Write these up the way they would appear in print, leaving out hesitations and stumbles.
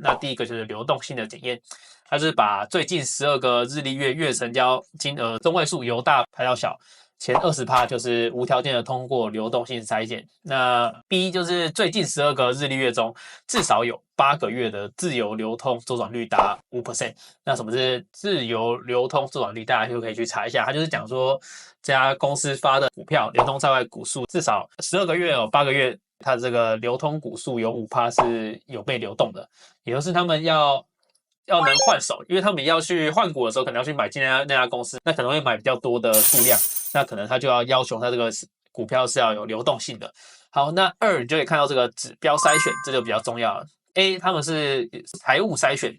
那第一个就是流动性的检验，它是把最近12个日历月月成交金额中位数由大排到小，前20%就是无条件的通过流动性筛检。那 B 就是最近12个日历月中至少有8个月的自由流通周转率达5%。那什么是自由流通周转率？大家就可以去查一下，它就是讲说这家公司发的股票流通在外股数至少12个月有8个月，它的这个流通股数有5%是有被流动的，也就是他们要能换手，因为他们要去换股的时候，可能要去买进那家公司，那可能会买比较多的数量，那可能他就要求他这个股票是要有流动性的。好，那2你就可以看到这个指标筛选，这就比较重要了。A 他们是财务筛选，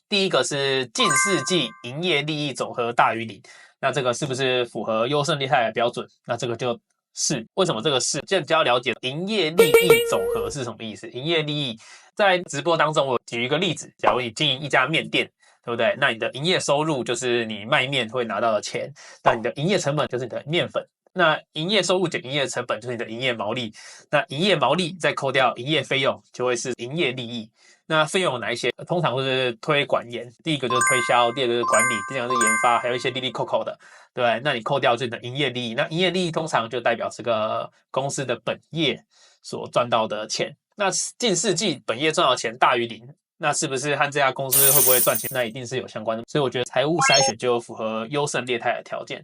第一个是近4季营业利益总和大于0，那这个是不是符合优胜劣汰的标准？那这个就是为什么这个是，就比较了解营业利益总和是什么意思。营业利益在直播当中，我举一个例子，假如你经营一家面店，对不对？那你的营业收入就是你卖面会拿到的钱，那你的营业成本就是你的面粉，那营业收入减营业成本就是你的营业毛利，那营业毛利再扣掉营业费用，就会是营业利益。那费用有哪一些？通常会是推管研，第一个就是推销，第二个是管理，第三个是研发，还有一些利利扣扣的，对不对？那你扣掉就是你的营业利益，那营业利益通常就代表这个公司的本业所赚到的钱。那近4季本业赚到钱大于0，那是不是和这家公司会不会赚钱？那一定是有相关的。所以我觉得财务筛选就符合优胜劣汰的条件。